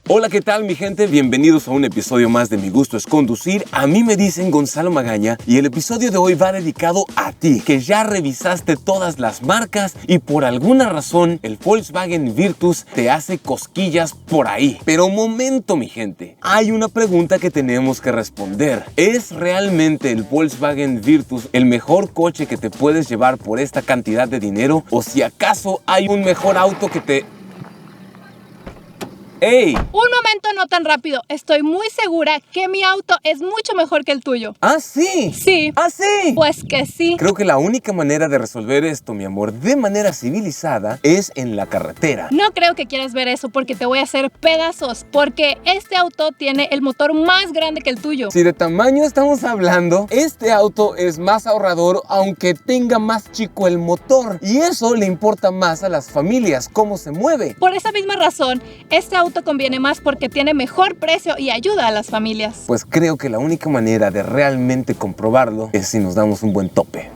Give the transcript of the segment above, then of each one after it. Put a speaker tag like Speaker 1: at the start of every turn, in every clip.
Speaker 1: Hola, ¿qué tal mi gente? Bienvenidos a un episodio más de Mi Gusto es Conducir. A mí me dicen Gonzalo Magaña y el episodio de hoy va dedicado a ti, que ya revisaste todas las marcas y por alguna razón el Volkswagen Virtus te hace cosquillas por ahí. Pero momento mi gente, hay una pregunta que tenemos que responder. ¿Es realmente el Volkswagen Virtus el mejor coche que te puedes llevar por esta cantidad de dinero? ¿O si acaso hay un mejor auto que te... ¡Ey!
Speaker 2: Un momento, no tan rápido. Estoy muy segura que mi auto es mucho mejor que el tuyo.
Speaker 1: ¿Ah, sí?
Speaker 2: Sí.
Speaker 1: ¿Ah, sí?
Speaker 2: Pues que sí.
Speaker 1: Creo que la única manera de resolver esto, mi amor, de manera civilizada, es en la carretera.
Speaker 2: No creo que quieras ver eso porque te voy a hacer pedazos. Porque este auto tiene el motor más grande que el tuyo.
Speaker 1: Si de tamaño estamos hablando, este auto es más ahorrador aunque tenga más chico el motor. Y eso le importa más a las familias, cómo se mueve.
Speaker 2: Por esa misma razón, este auto conviene más porque tiene mejor precio y ayuda a las familias.
Speaker 1: Pues creo que la única manera de realmente comprobarlo es si nos damos un buen tope.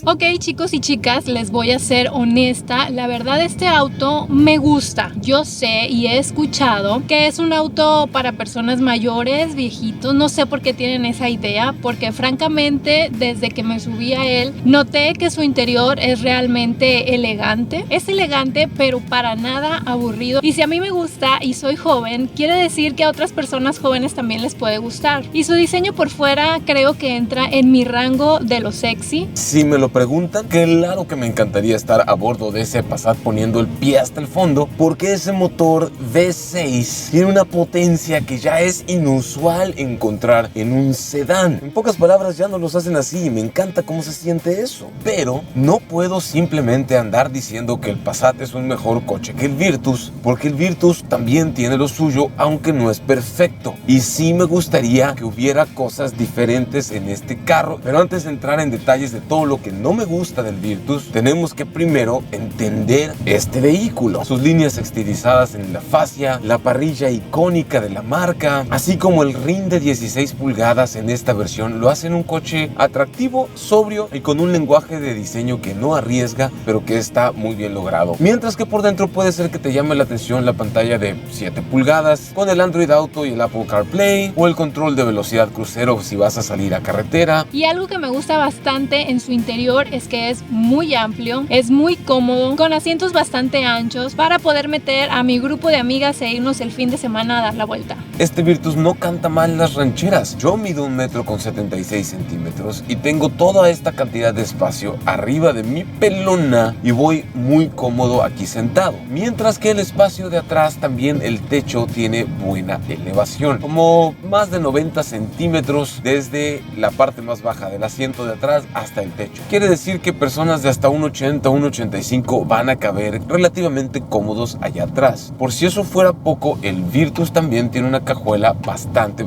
Speaker 2: Ok, chicos y chicas, les voy a ser honesta. La verdad, este auto me gusta. Yo sé y he escuchado que es un auto para personas mayores, viejitos. No sé por qué tienen esa idea, porque francamente, desde que me subí a él, noté que su interior es realmente elegante. Es elegante, pero para nada aburrido. Y si a mí me gusta y soy joven, quiere decir que a otras personas jóvenes también les puede gustar. Y su diseño por fuera creo que entra en mi rango de lo sexy.
Speaker 1: Si me lo preguntan, claro que me encantaría estar a bordo de ese Passat poniendo el pie hasta el fondo, porque ese motor V6 tiene una potencia que ya es inusual encontrar en un sedán. En pocas palabras, ya no los hacen así y me encanta cómo se siente eso. Pero no puedo simplemente andar diciendo que el Passat es un mejor coche que el Virtus, porque el Virtus también tiene lo suyo, aunque no es perfecto. Y sí me gustaría que hubiera cosas diferentes en este carro, pero antes de entrar en detalles de todo lo que no me gusta del Virtus, tenemos que primero entender este vehículo, sus líneas estilizadas en la fascia, la parrilla icónica de la marca, así como el rin de 16 pulgadas en esta versión lo hacen un coche atractivo, sobrio y con un lenguaje de diseño que no arriesga, pero que está muy bien logrado. Mientras que por dentro puede ser que te llame la atención la pantalla de 7 pulgadas con el Android Auto y el Apple CarPlay, o el control de velocidad crucero si vas a salir a carretera.
Speaker 2: Y algo que me gusta bastante en su interior es que es muy amplio, es muy cómodo, con asientos bastante anchos para poder meter a mi grupo de amigas e irnos el fin de semana a dar la vuelta.
Speaker 1: Este Virtus no canta mal las rancheras. Yo mido 1,76 m y tengo toda esta cantidad de espacio arriba de mi pelona y voy muy cómodo aquí sentado. Mientras que el espacio de atrás, también el techo tiene buena elevación, como más de 90 centímetros desde la parte más baja del asiento de atrás hasta el techo. Quiere decir que personas de hasta 1,80, 1,85 van a caber relativamente cómodos allá atrás. Por si eso fuera poco, el Virtus también tiene una cajuela bastante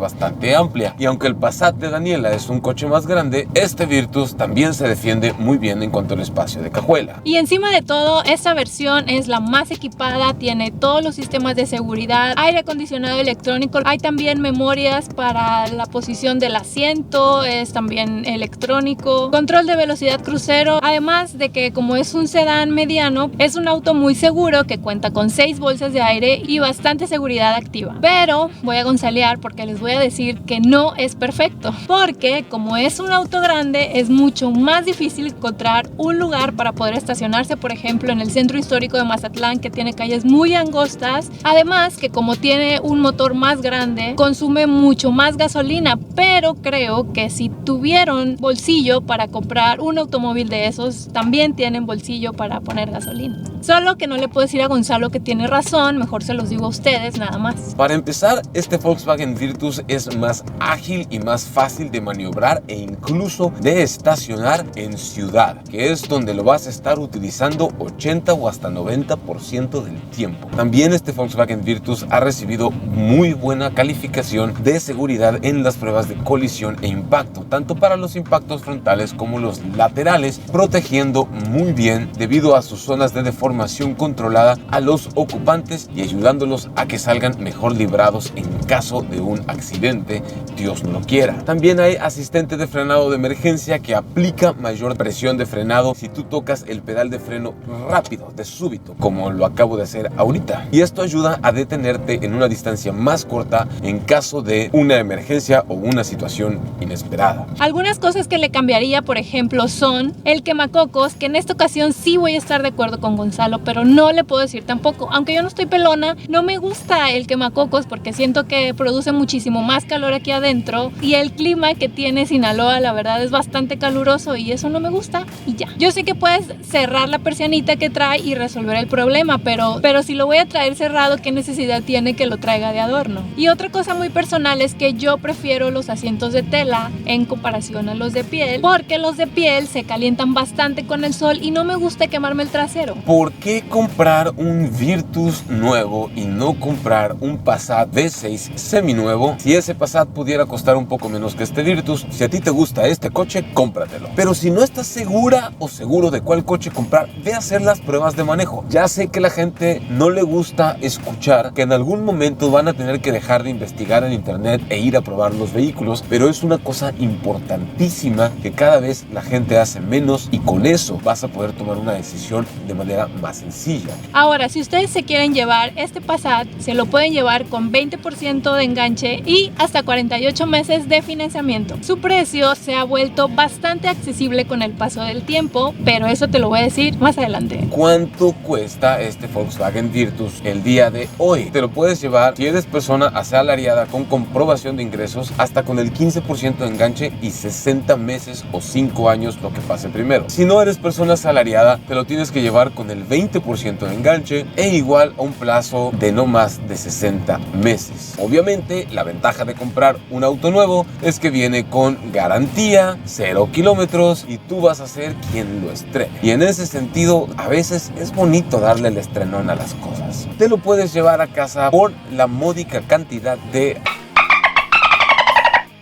Speaker 1: amplia. Y aunque el Passat de Daniela es un coche más grande, este Virtus también se defiende muy bien en cuanto al espacio de cajuela.
Speaker 2: Y encima de todo, esta versión es la más equipada, tiene todos los sistemas de seguridad, aire acondicionado electrónico, hay también memorias para la posición del asiento, es también electrónico, control de velocidad crucero, además de que como es un sedán mediano, es un auto muy seguro que cuenta con 6 bolsas de aire y bastante seguridad activa. Pero voy a gonzalear porque les voy a decir que no es perfecto, porque como es un auto grande, es mucho más difícil encontrar un lugar para poder estacionarse, por ejemplo en el centro histórico de Mazatlán, que tiene calles muy angostas. Además que como tiene un motor más grande, consume mucho más gasolina, pero creo que si tuvieron bolsillo para comprar un automóvil de esos, también tienen bolsillo para poner gasolina. Solo que no le puedo decir a Gonzalo que tiene razón, mejor se los digo a ustedes nada más.
Speaker 1: Para empezar, este Volkswagen Virtus es más ágil y más fácil de maniobrar e incluso de estacionar en ciudad, que es donde lo vas a estar utilizando 80 o hasta 90% del tiempo. También este Volkswagen Virtus ha recibido muy buena calificación de seguridad en las pruebas de colisión e impacto, tanto para los impactos frontales como los laterales, protegiendo muy bien debido a sus zonas de deformación información controlada a los ocupantes y ayudándolos a que salgan mejor librados en caso de un accidente, Dios no lo quiera. También hay asistente de frenado de emergencia que aplica mayor presión de frenado si tú tocas el pedal de freno rápido, de súbito, como lo acabo de hacer ahorita. Y esto ayuda a detenerte en una distancia más corta en caso de una emergencia o una situación inesperada.
Speaker 2: Algunas cosas que le cambiaría, por ejemplo, son el quemacocos, que en esta ocasión sí voy a estar de acuerdo con Gonzalo, pero no le puedo decir tampoco. Aunque yo no estoy pelona, no me gusta el quemacocos porque siento que produce muchísimo más calor aquí adentro y el clima que tiene Sinaloa, la verdad, es bastante caluroso y eso no me gusta y ya. Yo sé que puedes cerrar la persianita que trae y resolver el problema, pero si lo voy a traer cerrado, ¿qué necesidad tiene que lo traiga de adorno? Y otra cosa muy personal es que yo prefiero los asientos de tela en comparación a los de piel, porque los de piel se calientan bastante con el sol y no me gusta quemarme el trasero.
Speaker 1: ¿Por qué comprar un Virtus nuevo y no comprar un Passat V6 seminuevo? Si ese Passat pudiera costar un poco menos que este Virtus, si a ti te gusta este coche, cómpratelo. Pero si no estás segura o seguro de cuál coche comprar, ve a hacer las pruebas de manejo. Ya sé que a la gente no le gusta escuchar que en algún momento van a tener que dejar de investigar en internet e ir a probar los vehículos, pero es una cosa importantísima que cada vez la gente hace menos y con eso vas a poder tomar una decisión de manera más sencilla.
Speaker 2: Ahora, si ustedes se quieren llevar este Passat, se lo pueden llevar con 20% de enganche y hasta 48 meses de financiamiento. Su precio se ha vuelto bastante accesible con el paso del tiempo, pero eso te lo voy a decir más adelante.
Speaker 1: ¿Cuánto cuesta este Volkswagen Virtus el día de hoy? Te lo puedes llevar si eres persona asalariada con comprobación de ingresos, hasta con el 15% de enganche y 60 meses o 5 años, lo que pase primero. Si no eres persona asalariada, te lo tienes que llevar con el 20% de enganche e igual a un plazo de no más de 60 meses. Obviamente, la ventaja de comprar un auto nuevo es que viene con garantía, 0 kilómetros y tú vas a ser quien lo estrene. Y en ese sentido, a veces es bonito darle el estrenón a las cosas. Te lo puedes llevar a casa por la módica cantidad de...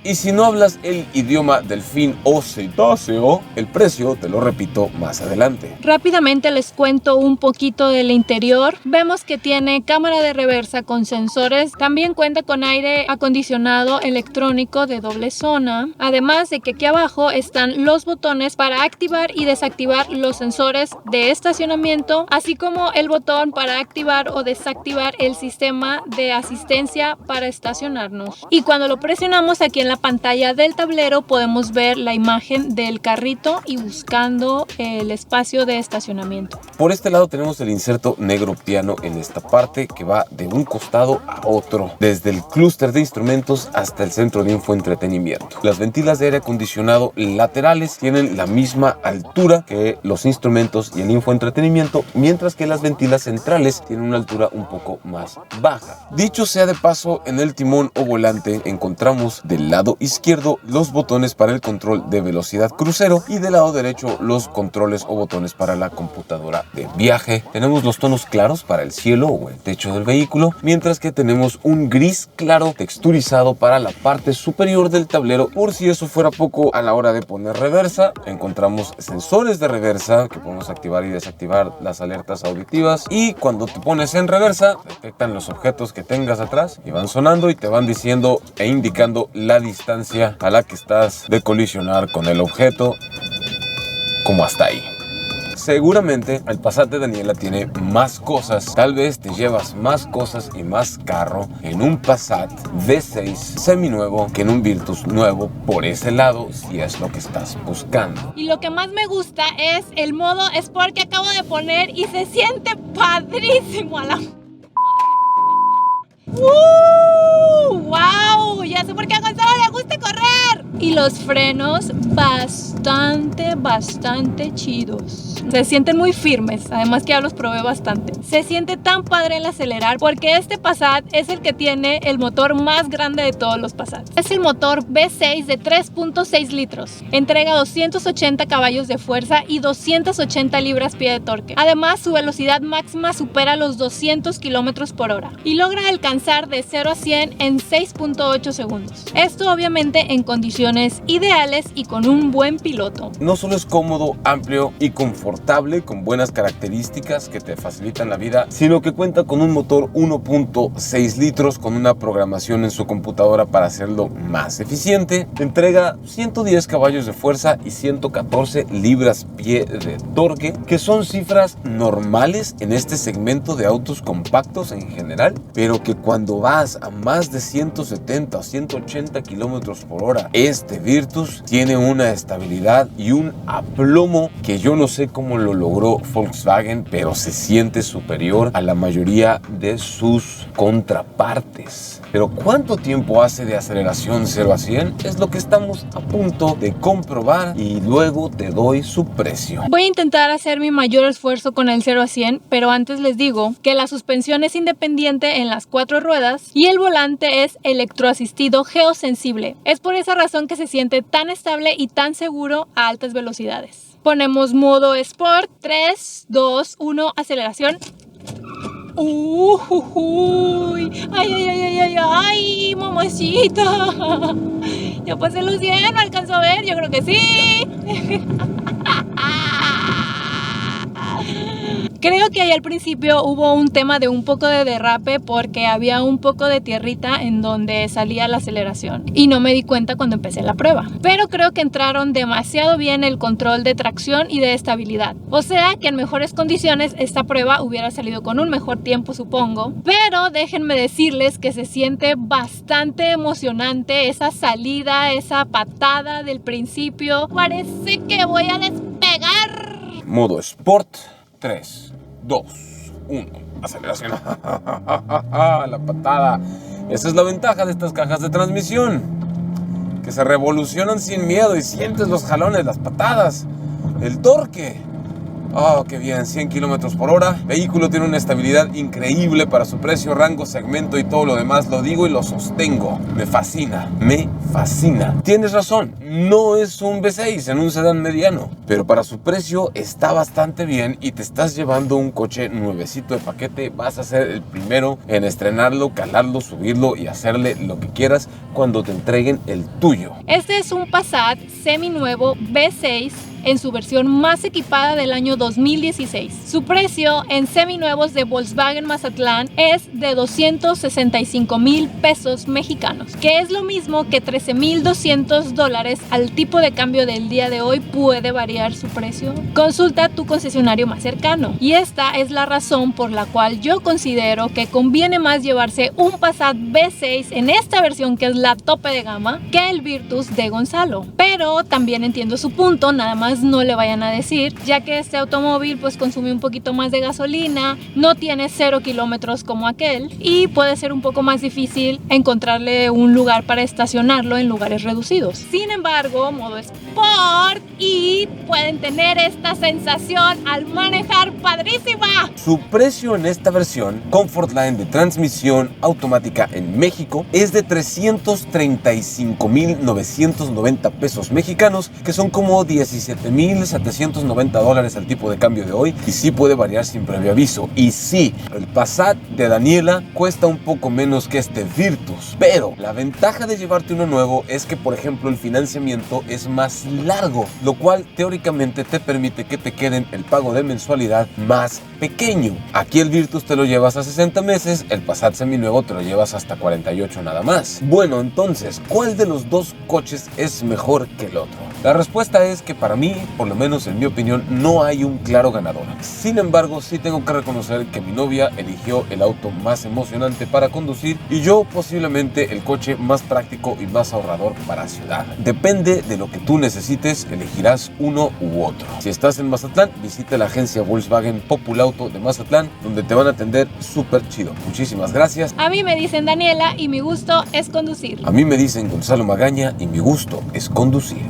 Speaker 1: Y si no hablas el idioma delfín o cetáceo, el precio te lo repito más adelante.
Speaker 2: Rápidamente les cuento un poquito del interior. Vemos que tiene cámara de reversa con sensores. También cuenta con aire acondicionado electrónico de doble zona. Además de que aquí abajo están los botones para activar y desactivar los sensores de estacionamiento, así como el botón para activar o desactivar el sistema de asistencia para estacionarnos. Y cuando lo presionamos aquí en la pantalla del tablero podemos ver la imagen del carrito y buscando el espacio de estacionamiento.
Speaker 1: Por este lado tenemos el inserto negro piano en esta parte que va de un costado a otro, desde el clúster de instrumentos hasta el centro de infoentretenimiento. Las ventilas de aire acondicionado laterales tienen la misma altura que los instrumentos y el infoentretenimiento, mientras que las ventilas centrales tienen una altura un poco más baja. Dicho sea de paso, en el timón o volante encontramos del lado izquierdo los botones para el control de velocidad crucero y del lado derecho los controles o botones para la computadora de viaje. Tenemos los tonos claros para el cielo o el techo del vehículo, mientras que tenemos un gris claro texturizado para la parte superior del tablero. Por si eso fuera poco, a la hora de poner reversa encontramos sensores de reversa que podemos activar y desactivar las alertas auditivas, y cuando te pones en reversa detectan los objetos que tengas atrás y van sonando y te van diciendo e indicando la distancia a la que estás de colisionar con el objeto, como hasta ahí. Seguramente el Passat de Daniela tiene más cosas, tal vez te llevas más cosas y más carro en un Passat V6 seminuevo que en un Virtus nuevo, por ese lado, si es lo que estás buscando.
Speaker 2: Y lo que más me gusta es el modo Sport que acabo de poner y se siente padrísimo a la... ¡Wow! Ya sé por qué a Gonzalo le gusta correr. Y los frenos bastante chidos. Se sienten muy firmes, además que ya los probé bastante. Se siente tan padre el acelerar porque este Passat es el que tiene el motor más grande de todos los Passats. Es el motor V6 de 3.6 litros. Entrega 280 caballos de fuerza y 280 libras-pie de torque. Además, su velocidad máxima supera los 200 kilómetros por hora y logra alcanzar de 0 a 100 en 6.8 segundos. Esto obviamente en condiciones ideales y con un buen piloto. piloto.
Speaker 1: No solo es cómodo, amplio y confortable, con buenas características que te facilitan la vida, sino que cuenta con un motor 1.6 litros con una programación en su computadora para hacerlo más eficiente. Te entrega 110 caballos de fuerza y 114 libras-pie de torque, que son cifras normales en este segmento de autos compactos en general, pero que cuando vas a más de 170 o 180 kilómetros por hora, este Virtus tiene una estabilidad y un aplomo que yo no sé cómo lo logró Volkswagen, pero se siente superior a la mayoría de sus contrapartes. Pero ¿cuánto tiempo hace de aceleración 0 a 100? Es lo que estamos a punto de comprobar y luego te doy su precio.
Speaker 2: Voy a intentar hacer mi mayor esfuerzo con el 0 a 100, pero antes les digo que la suspensión es independiente en las 4 ruedas y el volante es electroasistido geosensible. Es por esa razón que se siente tan estable y tan seguro a altas velocidades. Ponemos modo Sport, 3, 2, 1, aceleración. ¡Ay, ay, ay, ay, ay, ay, mamacita! Ya pasé los 100, ¿no alcanzo a ver? Yo creo que sí. Creo que ahí al principio hubo un tema de un poco de derrape porque había un poco de tierrita en donde salía la aceleración y no me di cuenta cuando empecé la prueba. Pero creo que entraron demasiado bien el control de tracción y de estabilidad. O sea que en mejores condiciones esta prueba hubiera salido con un mejor tiempo, supongo. Pero déjenme decirles que se siente bastante emocionante esa salida, esa patada del principio. Parece que voy a despegar.
Speaker 1: Modo Sport, 3, 2, 1, aceleración. La patada. Esa es la ventaja de estas cajas de transmisión, que se revolucionan sin miedo y sientes los jalones, las patadas, el torque. Oh, qué bien, 100 kilómetros por hora. Vehículo tiene una estabilidad increíble para su precio, rango, segmento y todo lo demás. Lo digo y lo sostengo. Me fascina, me fascina. Tienes razón, no es un V6 en un sedán mediano, pero para su precio está bastante bien y te estás llevando un coche nuevecito de paquete. Vas a ser el primero en estrenarlo, calarlo, subirlo y hacerle lo que quieras cuando te entreguen el tuyo.
Speaker 2: Este es un Passat seminuevo V6 en su versión más equipada del año 2016. Su precio en seminuevos de Volkswagen Mazatlán es de 265,000 pesos mexicanos, que es lo mismo que $13,200. Al tipo de cambio del día de hoy puede variar su precio. Consulta tu concesionario más cercano. Y esta es la razón por la cual yo considero que conviene más llevarse un Passat V6 en esta versión, que es la tope de gama, que el Virtus de Gonzalo. Pero también entiendo su punto, nada más no le vayan a decir, ya que este automóvil pues consume un poquito más de gasolina, no tiene 0 kilómetros como aquel y puede ser un poco más difícil encontrarle un lugar para estacionarlo en lugares reducidos. Sin embargo, modo Sport y pueden tener esta sensación al manejar padrísima.
Speaker 1: Su precio en esta versión Comfortline de transmisión automática en México es de 335,990 pesos mexicanos, que son como 17,790 dólares al tipo de cambio de hoy, y sí puede variar sin previo aviso. Y sí, el Passat de Daniela cuesta un poco menos que este Virtus, pero la ventaja de llevarte uno nuevo es que, por ejemplo, el financiamiento es más largo, lo cual teóricamente te permite que te queden el pago de mensualidad más pequeño. Aquí el Virtus te lo llevas a 60 meses, el Passat seminuevo te lo llevas hasta 48 nada más. Bueno, entonces, ¿cuál de los dos coches es mejor que el otro? La respuesta es que para mí, por lo menos en mi opinión, no hay un claro ganador. Sin embargo, sí tengo que reconocer que mi novia eligió el auto más emocionante para conducir y yo posiblemente el coche más práctico y más ahorrador para ciudad. Depende de lo que tú necesites, elegirás uno u otro. Si estás en Mazatlán, visita la agencia Volkswagen Populauto de Mazatlán, donde te van a atender súper chido. Muchísimas gracias.
Speaker 2: A mí me dicen Daniela y mi gusto es conducir.
Speaker 1: A mí me dicen Gonzalo Magaña y mi gusto es conducir.